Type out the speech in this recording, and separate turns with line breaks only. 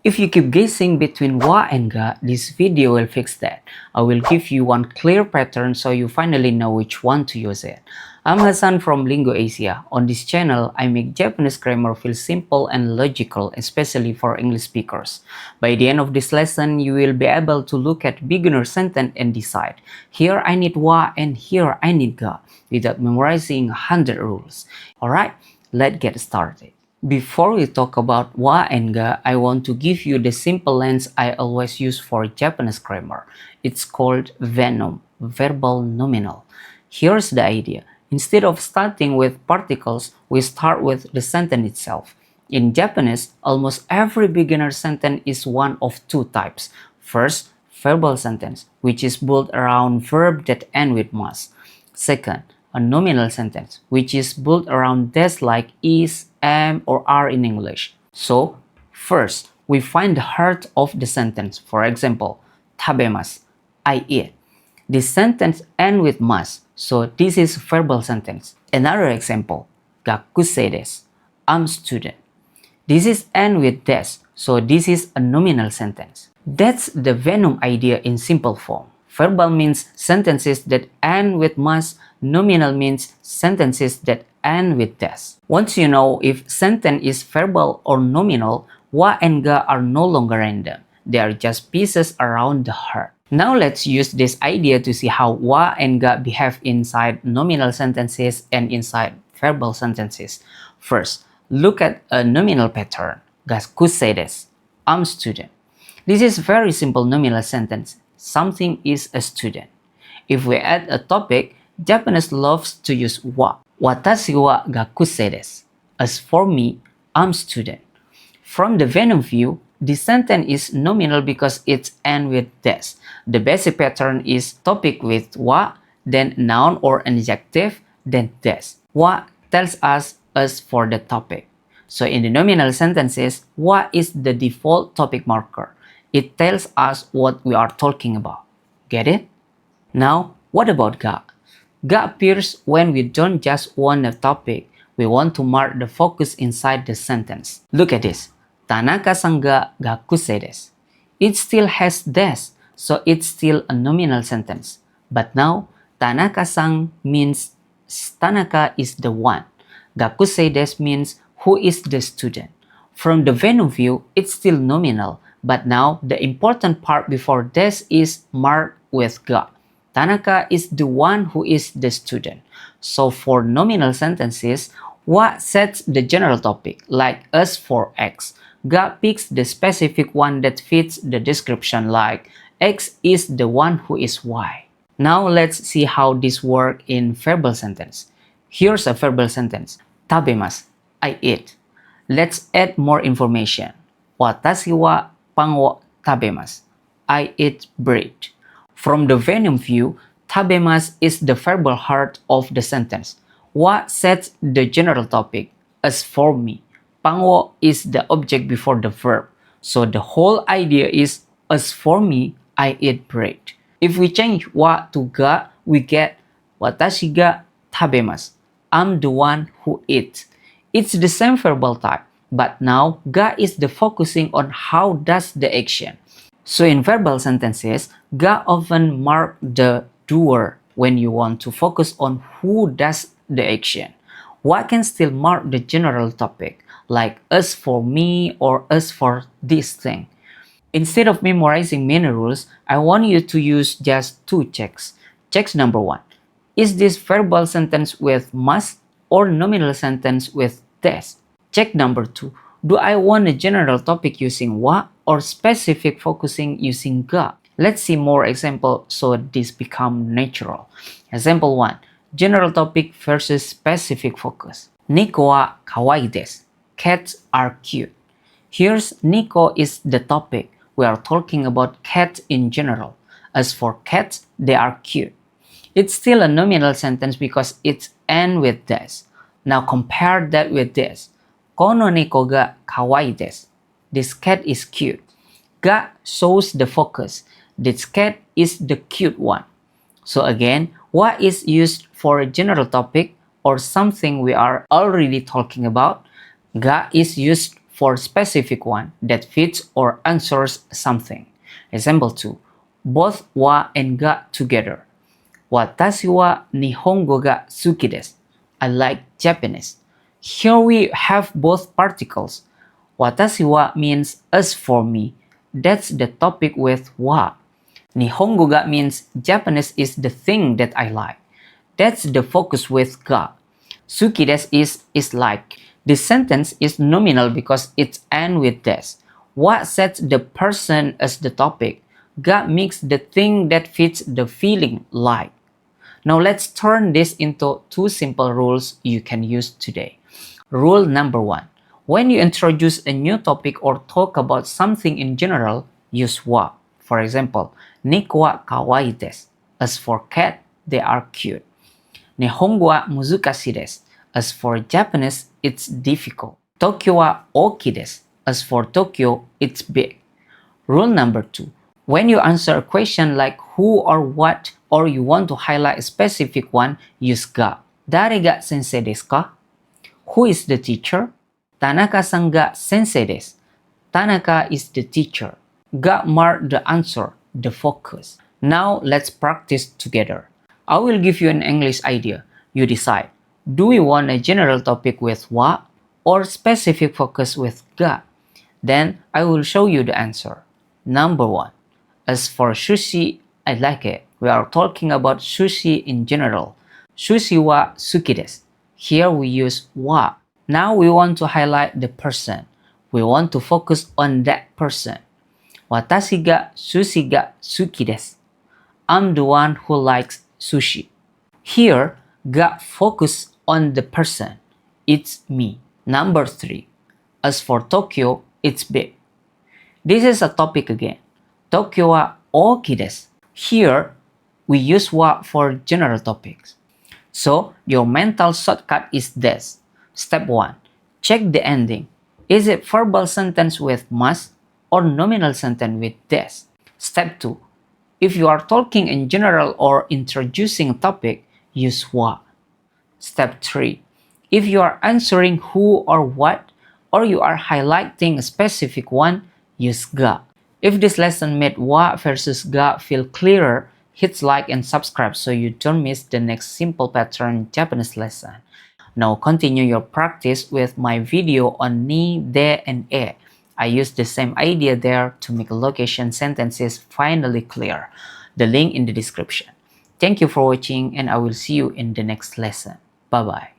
If you keep guessing between wa and ga, this video will fix that. I will give you one clear pattern so you finally know which one to use it. I'm Hassan from Lingo Asia. On this channel, I make Japanese grammar feel simple and logical, especially for English speakers. By the end of this lesson, you will be able to look at beginner sentence and decide, here I need wa and here I need ga, without memorizing 100 rules. Alright, let's get started. Before we talk about wa and ga, I want to give you the simple lens I always use for Japanese grammar. It's called VENOM, Verbal-Nominal. Here's the idea. Instead of starting with particles, we start with the sentence itself. In Japanese, almost every beginner sentence is one of two types. First, verbal sentence, which is built around verb that end with mas. Second, a nominal sentence, which is built around des like is, am, or are in English. So, first, we find the heart of the sentence. For example, tabemasu, I eat. This sentence ends with mas, so this is verbal sentence. Another example, gakusei desu, I'm student. This is end with des, so this is a nominal sentence. That's the VENOM idea in simple form. Verbal means sentences that end with mas, nominal means sentences that end with des. Once you know if sentence is verbal or nominal, wa and ga are no longer random. They are just pieces around the heart. Now let's use this idea to see how wa and ga behave inside nominal sentences and inside verbal sentences. First, look at a nominal pattern. Gakusei desu, I'm student. This is very simple nominal sentence. Something is a student. If we add a topic, Japanese loves to use wa. Watashi wa gakusei desu. As for me, I'm student. From the VENOM view, this sentence is nominal because it's end with des. The basic pattern is topic with wa, then noun or adjective, then des. Wa tells us for the topic. So in the nominal sentences, wa is the default topic marker. It tells us what we are talking about. Get it? Now, what about ga? Ga appears when we don't just want a topic, we want to mark the focus inside the sentence. Look at this. Tanaka-san ga gakusei desu. It still has des, so it's still a nominal sentence. But now, Tanaka-san means Tanaka is the one. Gakusei desu means who is the student. From the VENOM view, it's still nominal, but now the important part before des is marked with ga. Tanaka is the one who is the student. So for nominal sentences, wa sets the general topic, like as for X. Ga picks the specific one that fits the description, like X is the one who is Y. Now let's see how this works in verbal sentence. Here's a verbal sentence. Tabemasu, I eat. Let's add more information. Watashi wa pan wo tabemasu. I eat bread. From the VENOM view, tabemasu is the verbal heart of the sentence. Wa sets the general topic. As for me, pan wo is the object before the verb. So the whole idea is, as for me, I eat bread. If we change wa to ga, we get watashi ga tabemasu. I'm the one who eats. It's the same verbal type, but now ga is the focusing on how does the action. So in verbal sentences, ga often mark the doer when you want to focus on who does the action. Wa can still mark the general topic, like as for me or as for this thing. Instead of memorizing many rules, I want you to use just two checks. Checks number one. Is this verbal sentence with must or nominal sentence with des? Check number two. Do I want a general topic using wa or specific focusing using ga? Let's see more example so this become natural. Example 1. General topic versus specific focus. Nico wa kawaii desu. Cats are cute. Here's Nico is the topic. We are talking about cats in general. As for cats, they are cute. It's still a nominal sentence because it's end with des. Now compare that with this. Kono Nico ga kawaii desu. This cat is cute. Ga shows the focus. This cat is the cute one. So again, wa is used for a general topic or something we are already talking about. Ga is used for specific one that fits or answers something. Example 2. Both wa and ga together. Watashi wa Nihongo ga suki desu. I like Japanese. Here we have both particles. Watashi wa means as for me. That's the topic with wa. Nihongo ga means Japanese is the thing that I like. That's the focus with ga. Suki desu is like. This sentence is nominal because it ends with desu. Wa sets the person as the topic. Ga makes the thing that fits the feeling like. Now let's turn this into two simple rules you can use today. Rule number 1. When you introduce a new topic or talk about something in general, use wa. For example, Neko wa kawaii desu. As for cat, they are cute. Nihongo wa muzukashi desu. As for Japanese, it's difficult. Tokyo wa oki desu. As for Tokyo, it's big. Rule number 2. When you answer a question like who or what, or you want to highlight a specific one, use ga. Dare ga sensei desu ka? Who is the teacher? Tanaka-san ga sensei desu. Tanaka is the teacher. Ga mark the answer, the focus. Now let's practice together. I will give you an English idea. You decide. Do we want a general topic with wa or specific focus with ga? Then I will show you the answer. Number 1. As for sushi, I like it. We are talking about sushi in general. Sushi wa suki desu. Here we use wa. Now we want to highlight the person. We want to focus on that person. Watashi ga sushi ga suki desu. I'm the one who likes sushi. Here, ga focus on the person. It's me. Number 3. As for Tokyo, it's big. This is a topic again. Tokyo wa oki desu. Here, we use wa for general topics. So, your mental shortcut is this. Step 1. Check the ending. Is it verbal sentence with must or nominal sentence with des? Step 2. If you are talking in general or introducing a topic, use wa. Step 3. If you are answering who or what, or you are highlighting a specific one, use ga. If this lesson made wa versus ga feel clearer, hit like and subscribe so you don't miss the next simple pattern Japanese lesson. Now continue your practice with my video on ni, de, and e. I used the same idea there to make location sentences finally clear. The link in the description. Thank you for watching and I will see you in the next lesson. Bye bye.